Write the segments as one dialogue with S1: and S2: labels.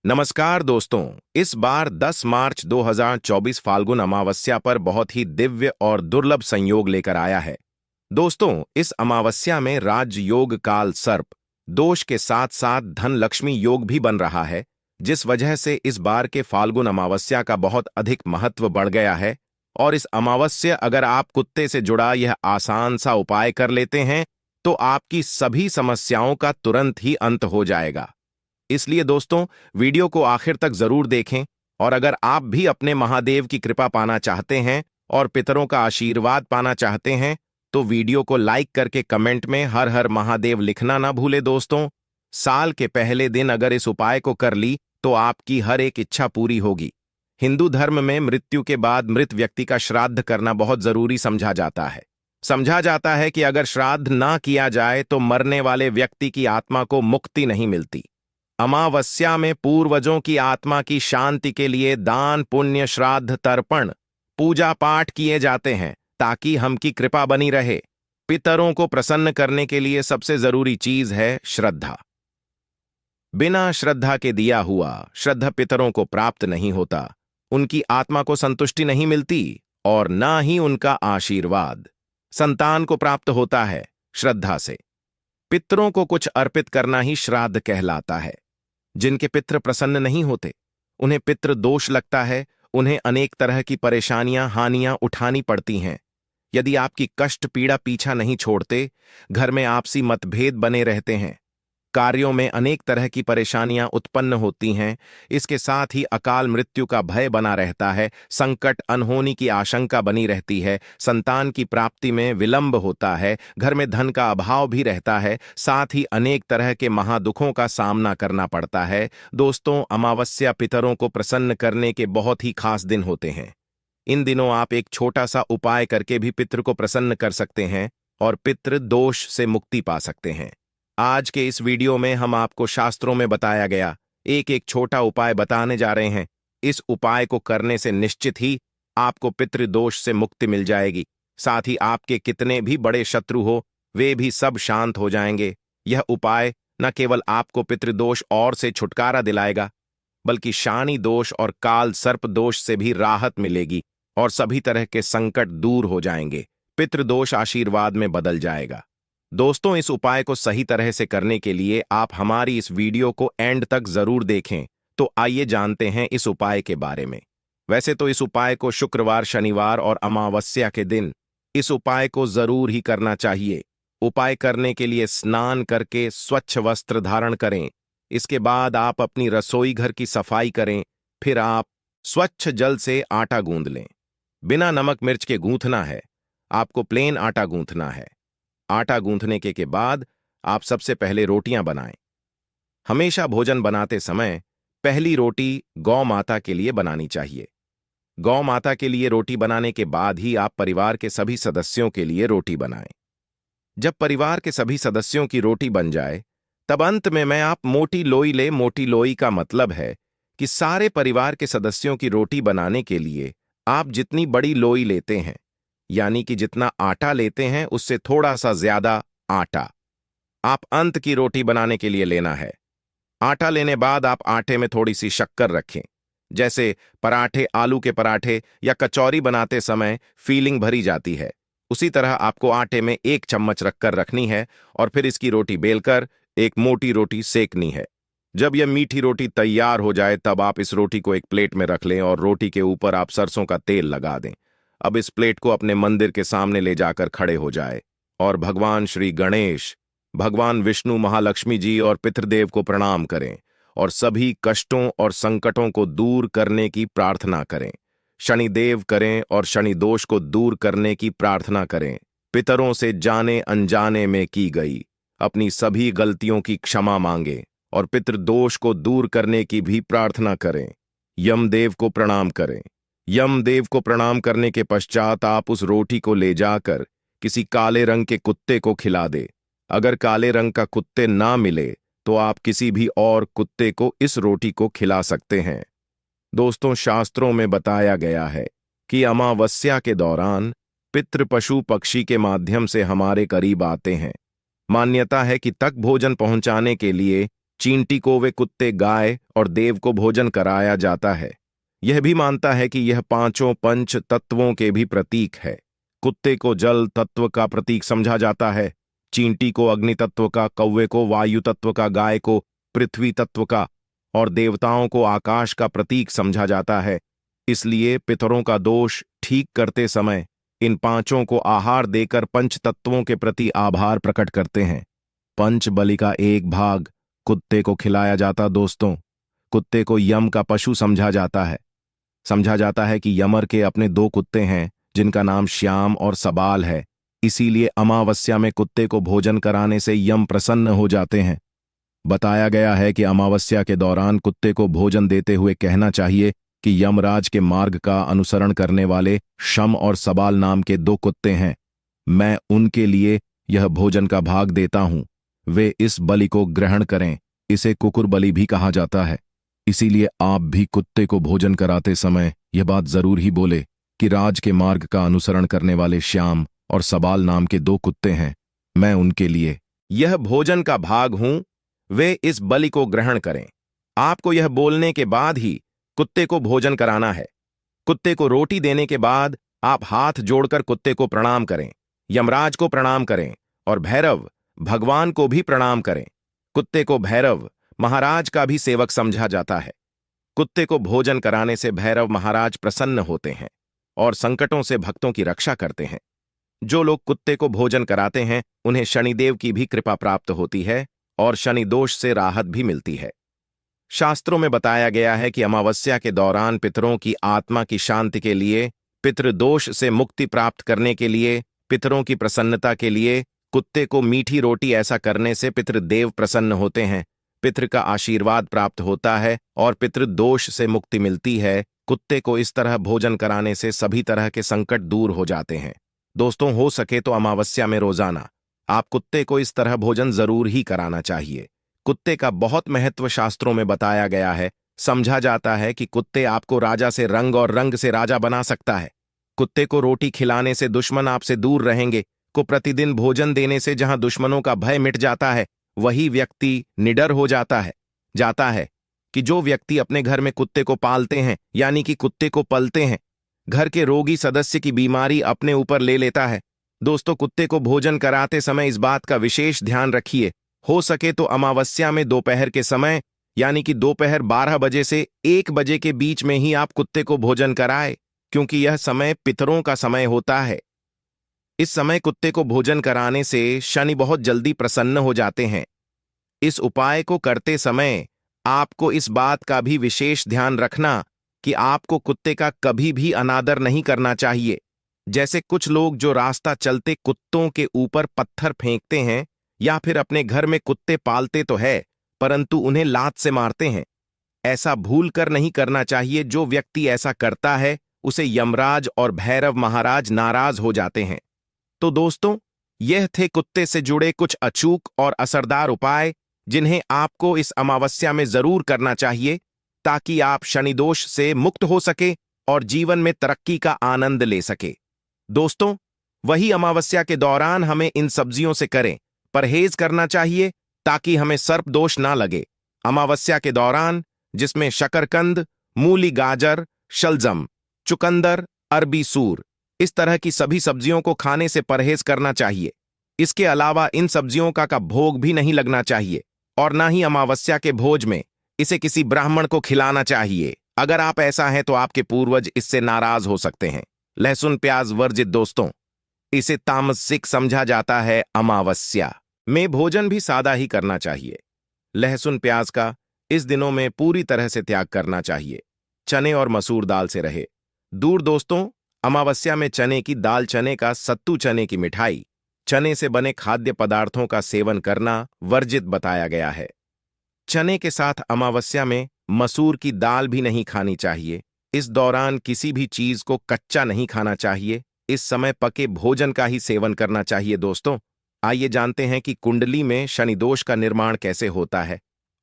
S1: नमस्कार दोस्तों। इस बार 10 मार्च 2024 फाल्गुन अमावस्या पर बहुत ही दिव्य और दुर्लभ संयोग लेकर आया है। दोस्तों, इस अमावस्या में राजयोग काल सर्प दोष के साथ साथ धन लक्ष्मी योग भी बन रहा है, जिस वजह से इस बार के फाल्गुन अमावस्या का बहुत अधिक महत्व बढ़ गया है। और इस अमावस्या अगर आप कुत्ते से जुड़ा यह आसान सा उपाय कर लेते हैं तो आपकी सभी समस्याओं का तुरंत ही अंत हो जाएगा। इसलिए दोस्तों, वीडियो को आखिर तक जरूर देखें। और अगर आप भी अपने महादेव की कृपा पाना चाहते हैं और पितरों का आशीर्वाद पाना चाहते हैं तो वीडियो को लाइक करके कमेंट में हर हर महादेव लिखना ना भूले। दोस्तों, साल के पहले दिन अगर इस उपाय को कर ली तो आपकी हर एक इच्छा पूरी होगी। हिंदू धर्म में मृत्यु के बाद मृत व्यक्ति का श्राद्ध करना बहुत जरूरी समझा जाता है। समझा जाता है कि अगर श्राद्ध ना किया जाए तो मरने वाले व्यक्ति की आत्मा को मुक्ति नहीं मिलती। अमावस्या में पूर्वजों की आत्मा की शांति के लिए दान, पुण्य, श्राद्ध, तर्पण, पूजा पाठ किए जाते हैं ताकि हम की कृपा बनी रहे। पितरों को प्रसन्न करने के लिए सबसे जरूरी चीज है श्रद्धा। बिना श्रद्धा के दिया हुआ श्रद्धा पितरों को प्राप्त नहीं होता, उनकी आत्मा को संतुष्टि नहीं मिलती और ना ही उनका आशीर्वाद संतान को प्राप्त होता है। श्रद्धा से पितरों को कुछ अर्पित करना ही श्राद्ध कहलाता है। जिनके पितृ प्रसन्न नहीं होते, उन्हें पितृ दोष लगता है, उन्हें अनेक तरह की परेशानियां, हानियां उठानी पड़ती हैं। यदि आपकी कष्ट पीड़ा पीछा नहीं छोड़ते, घर में आपसी मतभेद बने रहते हैं, कार्यों में अनेक तरह की परेशानियां उत्पन्न होती हैं, इसके साथ ही अकाल मृत्यु का भय बना रहता है, संकट, अनहोनी की आशंका बनी रहती है, संतान की प्राप्ति में विलंब होता है, घर में धन का अभाव भी रहता है, साथ ही अनेक तरह के महादुखों का सामना करना पड़ता है। दोस्तों, अमावस्या पितरों को प्रसन्न करने के बहुत ही खास दिन होते हैं। इन दिनों आप एक छोटा सा उपाय करके भी पितृ को प्रसन्न कर सकते हैं और पितृ दोष से मुक्ति पा सकते हैं। आज के इस वीडियो में हम आपको शास्त्रों में बताया गया एक एक छोटा उपाय बताने जा रहे हैं। इस उपाय को करने से निश्चित ही आपको पितृदोष से मुक्ति मिल जाएगी। साथ ही आपके कितने भी बड़े शत्रु हो, वे भी सब शांत हो जाएंगे। यह उपाय न केवल आपको पितृदोष और से छुटकारा दिलाएगा, बल्कि शानी दोष और काल सर्प दोष से भी राहत मिलेगी और सभी तरह के संकट दूर हो जाएंगे। पितृदोष आशीर्वाद में बदल जाएगा। दोस्तों, इस उपाय को सही तरह से करने के लिए आप हमारी इस वीडियो को एंड तक जरूर देखें। तो आइए जानते हैं इस उपाय के बारे में। वैसे तो इस उपाय को शुक्रवार, शनिवार और अमावस्या के दिन इस उपाय को जरूर ही करना चाहिए। उपाय करने के लिए स्नान करके स्वच्छ वस्त्र धारण करें। इसके बाद आप अपनी रसोई घर की सफाई करें। फिर आप स्वच्छ जल से आटा गूंद लें। बिना नमक मिर्च के गूंथना है, आपको प्लेन आटा गूंथना है। आटा गूंथने के बाद आप सबसे पहले रोटियां बनाएं। हमेशा भोजन बनाते समय पहली रोटी गौ माता के लिए बनानी चाहिए। गौ माता के लिए रोटी बनाने के बाद ही आप परिवार के सभी सदस्यों के लिए रोटी बनाएं। जब परिवार के सभी सदस्यों की रोटी बन जाए, तब अंत में आप मोटी लोई ले। मोटी लोई का मतलब है कि सारे परिवार के सदस्यों की रोटी बनाने के लिए आप जितनी बड़ी लोई लेते हैं, यानी कि जितना आटा लेते हैं उससे थोड़ा सा ज्यादा आटा आप अंत की रोटी बनाने के लिए लेना है। आटा लेने बाद आप आटे में थोड़ी सी शक्कर रखें। जैसे पराठे, आलू के पराठे या कचौरी बनाते समय फीलिंग भरी जाती है, उसी तरह आपको आटे में 1 चम्मच रखकर रखनी है और फिर इसकी रोटी बेलकर एक मोटी रोटी सेकनी है। जब यह मीठी रोटी तैयार हो जाए तब आप इस रोटी को एक प्लेट में रख लें और रोटी के ऊपर आप सरसों का तेल लगा दें। अब इस प्लेट को अपने मंदिर के सामने ले जाकर खड़े हो जाए और भगवान श्री गणेश, भगवान विष्णु, महालक्ष्मी जी और पितृदेव को प्रणाम करें और सभी कष्टों और संकटों को दूर करने की प्रार्थना करें। शनिदेव करें और शनि दोष को दूर करने की प्रार्थना करें। पितरों से जाने अनजाने में की गई अपनी सभी गलतियों की क्षमा मांगे और पितृदोष को दूर करने की भी प्रार्थना करें। यमदेव को प्रणाम करें। यमदेव को प्रणाम करने के पश्चात आप उस रोटी को ले जाकर किसी काले रंग के कुत्ते को खिला दे। अगर काले रंग का कुत्ते ना मिले तो आप किसी भी और कुत्ते को इस रोटी को खिला सकते हैं। दोस्तों, शास्त्रों में बताया गया है कि अमावस्या के दौरान पितृ पशु पक्षी के माध्यम से हमारे करीब आते हैं। मान्यता है कि तक भोजन पहुंचाने के लिए चींटी को वे कुत्ते, गाय और देव को भोजन कराया जाता है। यह भी मानता है कि यह पांचों पंच तत्वों के भी प्रतीक है। कुत्ते को जल तत्व का प्रतीक समझा जाता है, चींटी को अग्नि तत्व का, कौवे को वायु तत्व का, गाय को पृथ्वी तत्व का और देवताओं को आकाश का प्रतीक समझा जाता है। इसलिए पितरों का दोष ठीक करते समय इन पांचों को आहार देकर पंच तत्वों के प्रति आभार प्रकट करते हैं। पंच बलि का एक भाग कुत्ते को खिलाया जाता। दोस्तों, कुत्ते को यम का पशु समझा जाता है। समझा जाता है कि यमर के अपने दो कुत्ते हैं जिनका नाम श्याम और सबाल है। इसीलिए अमावस्या में कुत्ते को भोजन कराने से यम प्रसन्न हो जाते हैं। बताया गया है कि अमावस्या के दौरान कुत्ते को भोजन देते हुए कहना चाहिए कि यमराज के मार्ग का अनुसरण करने वाले शम और सबाल नाम के दो कुत्ते हैं, मैं उनके लिए यह भोजन का भाग देता हूं, वे इस बलि को ग्रहण करें। इसे कुकुर बलि भी कहा जाता है। इसीलिए आप भी कुत्ते को भोजन कराते समय यह बात जरूर ही बोले कि राज के मार्ग का अनुसरण करने वाले श्याम और सबाल नाम के दो कुत्ते हैं, मैं उनके लिए यह भोजन का भाग हूं, वे इस बलि को ग्रहण करें। आपको यह बोलने के बाद ही कुत्ते को भोजन कराना है। कुत्ते को रोटी देने के बाद आप हाथ जोड़कर कुत्ते को प्रणाम करें, यमराज को प्रणाम करें और भैरव भगवान को भी प्रणाम करें। कुत्ते को भैरव महाराज का भी सेवक समझा जाता है। कुत्ते को भोजन कराने से भैरव महाराज प्रसन्न होते हैं और संकटों से भक्तों की रक्षा करते हैं। जो लोग कुत्ते को भोजन कराते हैं उन्हें शनिदेव की भी कृपा प्राप्त होती है और शनि दोष से राहत भी मिलती है। शास्त्रों में बताया गया है कि अमावस्या के दौरान पितरों की आत्मा की शांति के लिए, पितृदोष से मुक्ति प्राप्त करने के लिए, पितरों की प्रसन्नता के लिए कुत्ते को मीठी रोटी ऐसा करने से पितृदेव प्रसन्न होते हैं, पितृ का आशीर्वाद प्राप्त होता है और पितृदोष से मुक्ति मिलती है। कुत्ते को इस तरह भोजन कराने से सभी तरह के संकट दूर हो जाते हैं। दोस्तों, हो सके तो अमावस्या में रोजाना आप कुत्ते को इस तरह भोजन जरूर ही कराना चाहिए। कुत्ते का बहुत महत्व शास्त्रों में बताया गया है। समझा जाता है कि कुत्ते आपको राजा से रंग और रंग से राजा बना सकता है। कुत्ते को रोटी खिलाने से दुश्मन आपसे दूर रहेंगे। को प्रतिदिन भोजन देने से जहां दुश्मनों का भय मिट जाता है, वही व्यक्ति निडर हो जाता है कि जो व्यक्ति अपने घर में कुत्ते को पालते हैं, यानी कि कुत्ते को पलते हैं, घर के रोगी सदस्य की बीमारी अपने ऊपर ले लेता है। दोस्तों, कुत्ते को भोजन कराते समय इस बात का विशेष ध्यान रखिए, हो सके तो अमावस्या में दोपहर के समय, यानी कि दोपहर 12 बजे से 1 बजे के बीच में ही आप कुत्ते को भोजन कराएं, क्योंकि यह समय पितरों का समय होता है। इस समय कुत्ते को भोजन कराने से शनि बहुत जल्दी प्रसन्न हो जाते हैं। इस उपाय को करते समय आपको इस बात का भी विशेष ध्यान रखना कि आपको कुत्ते का कभी भी अनादर नहीं करना चाहिए। जैसे कुछ लोग जो रास्ता चलते कुत्तों के ऊपर पत्थर फेंकते हैं या फिर अपने घर में कुत्ते पालते तो है परंतु उन्हें लात से मारते हैं। ऐसा भूल कर नहीं करना चाहिए। जो व्यक्ति ऐसा करता है उसे यमराज और भैरव महाराज नाराज हो जाते हैं। तो दोस्तों, यह थे कुत्ते से जुड़े कुछ अचूक और असरदार उपाय जिन्हें आपको इस अमावस्या में जरूर करना चाहिए ताकि आप शनिदोष से मुक्त हो सके और जीवन में तरक्की का आनंद ले सके। दोस्तों, वही अमावस्या के दौरान हमें इन सब्जियों से परहेज करना चाहिए ताकि हमें सर्प दोष ना लगे। अमावस्या के दौरान जिसमें शकरकंद, मूली, गाजर, शलजम, चुकंदर, अरबी सूर, इस तरह की सभी सब्जियों को खाने से परहेज करना चाहिए। इसके अलावा इन सब्जियों का भोग भी नहीं लगना चाहिए और ना ही अमावस्या के भोज में इसे किसी ब्राह्मण को खिलाना चाहिए। अगर आप ऐसा हैं तो आपके पूर्वज इससे नाराज हो सकते हैं। लहसुन प्याज वर्जित। दोस्तों, इसे तामसिक समझा जाता है। अमावस्या में भोजन भी सादा ही करना चाहिए। लहसुन प्याज का इस दिनों में पूरी तरह से त्याग करना चाहिए। चने और मसूर दाल से रहे दूर। दोस्तों, अमावस्या में चने की दाल, चने का सत्तू, चने की मिठाई, चने से बने खाद्य पदार्थों का सेवन करना वर्जित बताया गया है। चने के साथ अमावस्या में मसूर की दाल भी नहीं खानी चाहिए। इस दौरान किसी भी चीज को कच्चा नहीं खाना चाहिए। इस समय पके भोजन का ही सेवन करना चाहिए। दोस्तों, आइए जानते हैं कि कुंडली में शनि दोष का निर्माण कैसे होता है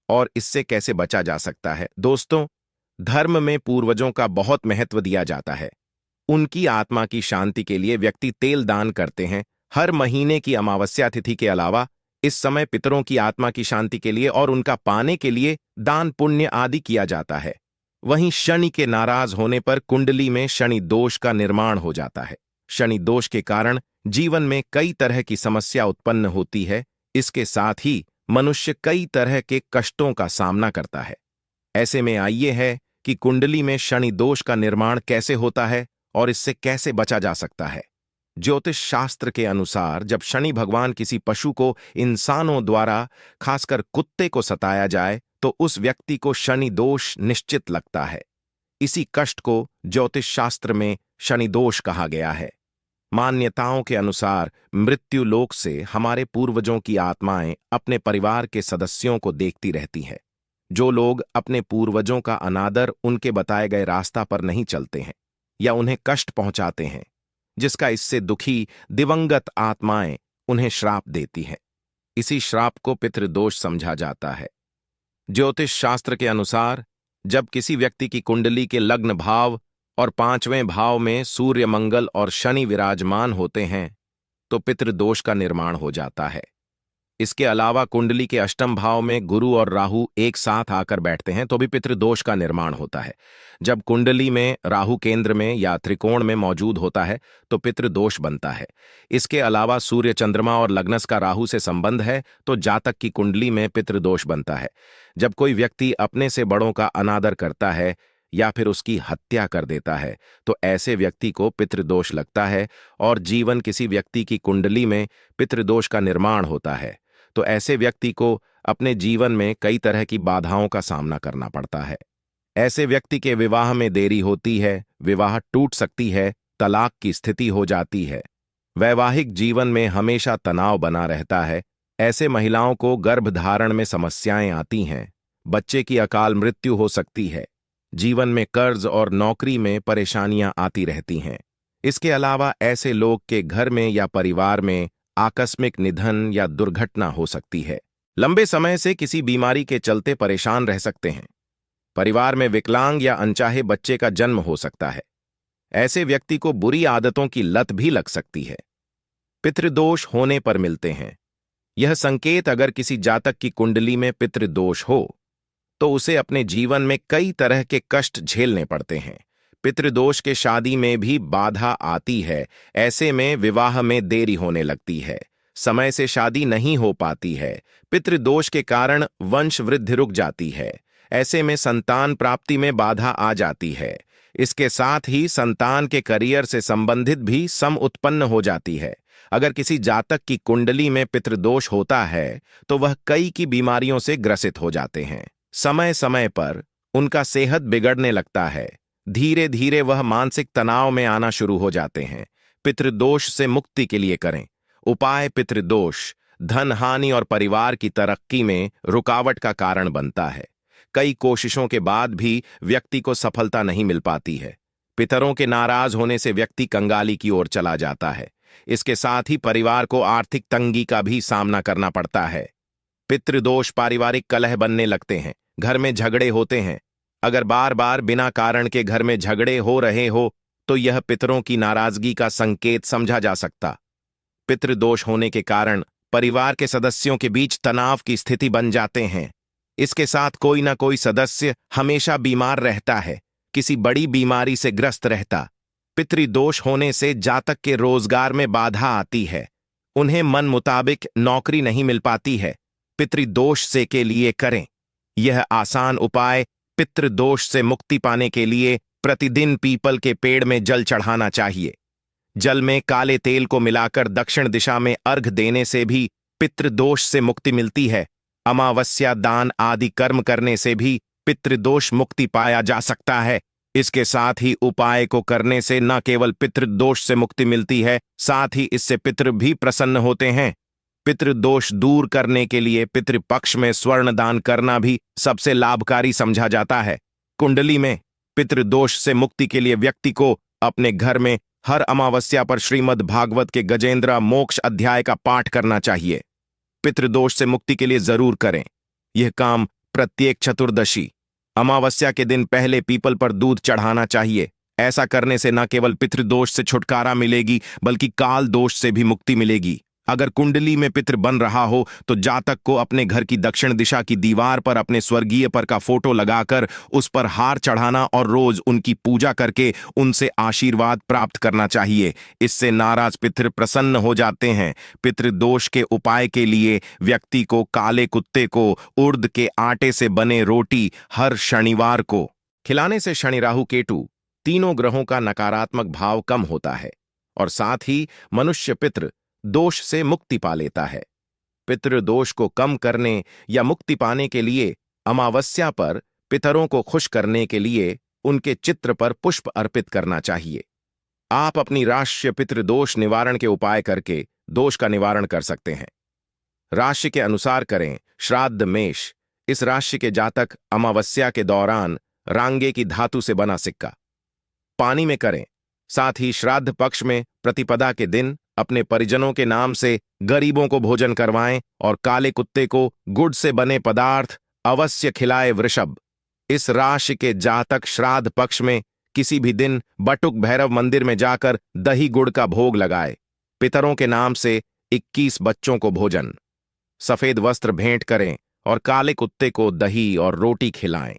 S1: और इससे कैसे बचा जा सकता है। दोस्तों, धर्म में पूर्वजों का बहुत महत्व दिया जाता है। उनकी आत्मा की शांति के लिए व्यक्ति तेल दान करते हैं। हर महीने की अमावस्या तिथि के अलावा इस समय पितरों की आत्मा की शांति के लिए और उनका पाने के लिए दान पुण्य आदि किया जाता है। वहीं शनि के नाराज होने पर कुंडली में शनि दोष का निर्माण हो जाता है। शनि दोष के कारण जीवन में कई तरह की समस्या उत्पन्न होती है। इसके साथ ही मनुष्य कई तरह के कष्टों का सामना करता है। ऐसे में आइए है कि कुंडली में शनि दोष का निर्माण कैसे होता है और इससे कैसे बचा जा सकता है। ज्योतिष शास्त्र के अनुसार जब शनि भगवान किसी पशु को इंसानों द्वारा, खासकर कुत्ते को सताया जाए तो उस व्यक्ति को शनि दोष निश्चित लगता है। इसी कष्ट को ज्योतिष शास्त्र में शनि दोष कहा गया है। मान्यताओं के अनुसार मृत्यु लोक से हमारे पूर्वजों की आत्माएं अपने परिवार के सदस्यों को देखती रहती हैं। जो लोग अपने पूर्वजों का अनादर, उनके बताए गए रास्ता पर नहीं चलते हैं या उन्हें कष्ट पहुंचाते हैं, जिसका इससे दुखी दिवंगत आत्माएं उन्हें श्राप देती हैं। इसी श्राप को पितृदोष समझा जाता है। ज्योतिष शास्त्र के अनुसार जब किसी व्यक्ति की कुंडली के लग्न भाव और 5वें भाव में सूर्य, मंगल और शनि विराजमान होते हैं तो पितृदोष का निर्माण हो जाता है। इसके अलावा कुंडली के अष्टम भाव में गुरु और राहु एक साथ आकर बैठते हैं तो भी पितृदोष का निर्माण होता है। जब कुंडली में राहु केंद्र में या त्रिकोण में मौजूद होता है तो पितृदोष बनता है। इसके अलावा सूर्य, चंद्रमा और लग्नस का राहु से संबंध है तो जातक की कुंडली में पितृदोष बनता है। जब कोई व्यक्ति अपने से बड़ों का अनादर करता है या फिर उसकी हत्या कर देता है तो ऐसे व्यक्ति को पितृदोष लगता है और जीवन किसी व्यक्ति की कुंडली में पितृदोष का निर्माण होता है तो ऐसे व्यक्ति को अपने जीवन में कई तरह की बाधाओं का सामना करना पड़ता है। ऐसे व्यक्ति के विवाह में देरी होती है, विवाह टूट सकती है, तलाक की स्थिति हो जाती है। वैवाहिक जीवन में हमेशा तनाव बना रहता है। ऐसे महिलाओं को गर्भधारण में समस्याएं आती हैं। बच्चे की अकाल मृत्यु हो सकती है। जीवन में कर्ज और नौकरी में परेशानियां आती रहती हैं। इसके अलावा ऐसे लोग के घर में या परिवार में आकस्मिक निधन या दुर्घटना हो सकती है। लंबे समय से किसी बीमारी के चलते परेशान रह सकते हैं। परिवार में विकलांग या अनचाहे बच्चे का जन्म हो सकता है। ऐसे व्यक्ति को बुरी आदतों की लत भी लग सकती है। पितृदोष होने पर मिलते हैं। यह संकेत अगर किसी जातक की कुंडली में पितृदोष हो तो उसे अपने जीवन में कई तरह के कष्ट झेलने पड़ते हैं। पितृदोष के शादी में भी बाधा आती है। ऐसे में विवाह में देरी होने लगती है। समय से शादी नहीं हो पाती है। पितृदोष के कारण वंश वृद्धि रुक जाती है। ऐसे में संतान प्राप्ति में बाधा आ जाती है। इसके साथ ही संतान के करियर से संबंधित भी सम उत्पन्न हो जाती है। अगर किसी जातक की कुंडली में पितृदोष होता है तो वह कई की बीमारियों से ग्रसित हो जाते हैं। समय समय पर उनका सेहत बिगड़ने लगता है। धीरे धीरे वह मानसिक तनाव में आना शुरू हो जाते हैं। पितृदोष से मुक्ति के लिए करें उपाय। पितृदोष धन हानि और परिवार की तरक्की में रुकावट का कारण बनता है। कई कोशिशों के बाद भी व्यक्ति को सफलता नहीं मिल पाती है। पितरों के नाराज होने से व्यक्ति कंगाली की ओर चला जाता है। इसके साथ ही परिवार को आर्थिक तंगी का भी सामना करना पड़ता है। पितृदोष पारिवारिक कलह बनने लगते हैं। घर में झगड़े होते हैं। अगर बार बार बिना कारण के घर में झगड़े हो रहे हो तो यह पितरों की नाराजगी का संकेत समझा जा सकता। पितृदोष होने के कारण परिवार के सदस्यों के बीच तनाव की स्थिति बन जाते हैं। इसके साथ कोई ना कोई सदस्य हमेशा बीमार रहता है, किसी बड़ी बीमारी से ग्रस्त रहता। पितृदोष होने से जातक के रोजगार में बाधा आती है। उन्हें मन मुताबिक नौकरी नहीं मिल पाती है। पितृदोष से के लिए करें यह आसान उपाय। पितृदोष से मुक्ति पाने के लिए प्रतिदिन पीपल के पेड़ में जल चढ़ाना चाहिए। जल में काले तेल को मिलाकर दक्षिण दिशा में अर्घ देने से भी पितृदोष से मुक्ति मिलती है। अमावस्या, दान आदि कर्म करने से भी पितृदोष मुक्ति पाया जा सकता है। इसके साथ ही उपाय को करने से न केवल पितृदोष से मुक्ति मिलती है, साथ ही इससे पितृ भी प्रसन्न होते हैं। पितृदोष दूर करने के लिए पितृपक्ष में स्वर्ण दान करना भी सबसे लाभकारी समझा जाता है। कुंडली में पितृदोष से मुक्ति के लिए व्यक्ति को अपने घर में हर अमावस्या पर श्रीमद् भागवत के गजेंद्र मोक्ष अध्याय का पाठ करना चाहिए। पितृदोष से मुक्ति के लिए जरूर करें यह काम। प्रत्येक चतुर्दशी अमावस्या के दिन पहले पीपल पर दूध चढ़ाना चाहिए। ऐसा करने से न केवल पितृदोष से छुटकारा मिलेगी बल्कि काल दोष से भी मुक्ति मिलेगी। अगर कुंडली में पितृ बन रहा हो तो जातक को अपने घर की दक्षिण दिशा की दीवार पर अपने स्वर्गीय पर का फोटो लगाकर उस पर हार चढ़ाना और रोज उनकी पूजा करके उनसे आशीर्वाद प्राप्त करना चाहिए। इससे नाराज पितृ प्रसन्न हो जाते हैं। पितृदोष के उपाय के लिए व्यक्ति को काले कुत्ते को उड़द के आटे से बने रोटी हर शनिवार को खिलाने से शनि राहु केतु तीनों ग्रहों का नकारात्मक भाव कम होता है और साथ ही मनुष्य पितृ दोष से मुक्ति पा लेता है। पितृदोष को कम करने या मुक्ति पाने के लिए अमावस्या पर पितरों को खुश करने के लिए उनके चित्र पर पुष्प अर्पित करना चाहिए। आप अपनी राशि पितृदोष निवारण के उपाय करके दोष का निवारण कर सकते हैं। राशि के अनुसार करें। श्राद्ध मेष, इस राशि के जातक अमावस्या के दौरान रांगे की धातु से बना सिक्का पानी में करें। साथ ही श्राद्ध पक्ष में प्रतिपदा के दिन अपने परिजनों के नाम से गरीबों को भोजन करवाएं और काले कुत्ते को गुड़ से बने पदार्थ अवश्य खिलाए। वृषभ, इस राशि के जातक श्राद्ध पक्ष में किसी भी दिन बटुक भैरव मंदिर में जाकर दही गुड़ का भोग लगाए। पितरों के नाम से 21 बच्चों को भोजन, सफेद वस्त्र भेंट करें और काले कुत्ते को दही और रोटी खिलाएं।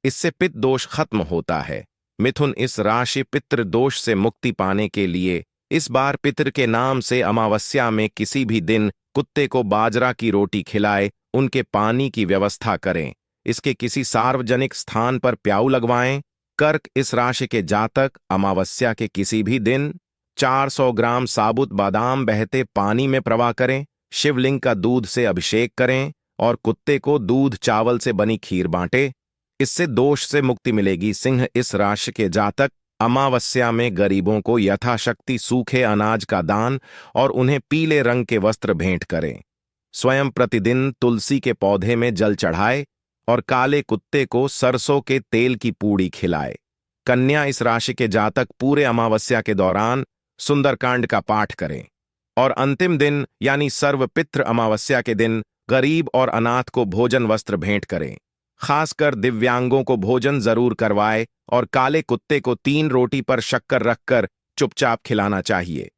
S1: इससे पितृ दोष खत्म होता है। मिथुन, इस राशि पितृ दोष से मुक्ति पाने के लिए इस बार पितृ के नाम से अमावस्या में किसी भी दिन कुत्ते को बाजरा की रोटी खिलाए, उनके पानी की व्यवस्था करें। इसके किसी सार्वजनिक स्थान पर प्याऊ लगवाएं। कर्क, इस राशि के जातक अमावस्या के किसी भी दिन 400 ग्राम साबुत बादाम बहते पानी में प्रवाह करें, शिवलिंग का दूध से अभिषेक करें और कुत्ते को दूध चावल से बनी खीर बांटे। इससे दोष से मुक्ति मिलेगी। सिंह, इस राशि के जातक अमावस्या में गरीबों को यथाशक्ति सूखे अनाज का दान और उन्हें पीले रंग के वस्त्र भेंट करें। स्वयं प्रतिदिन तुलसी के पौधे में जल चढ़ाए और काले कुत्ते को सरसों के तेल की पूड़ी खिलाए। कन्या, इस राशि के जातक पूरे अमावस्या के दौरान सुंदरकांड का पाठ करें और अंतिम दिन यानी सर्वपितृ अमावस्या के दिन गरीब और अनाथ को भोजन वस्त्र भेंट करें। खासकर दिव्यांगों को भोजन जरूर करवाए और काले कुत्ते को 3 रोटी पर शक्कर रखकर चुपचाप खिलाना चाहिए।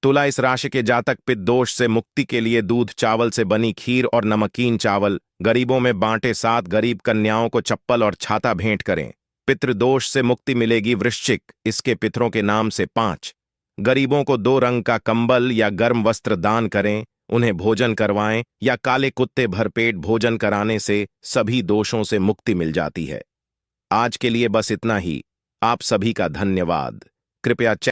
S1: तुला, इस राशि के जातक पित्त दोष से मुक्ति के लिए दूध चावल से बनी खीर और नमकीन चावल गरीबों में बांटे। 7 गरीब कन्याओं को चप्पल और छाता भेंट करें। पितृदोष से मुक्ति मिलेगी। वृश्चिक, इसके पितरों के नाम से 5 गरीबों को 2 रंग का कंबल या गर्म वस्त्र दान करें, उन्हें भोजन करवाएं या काले कुत्ते भरपेट भोजन कराने से सभी दोषों से मुक्ति मिल जाती है। आज के लिए बस इतना ही। आप सभी का धन्यवाद। कृपया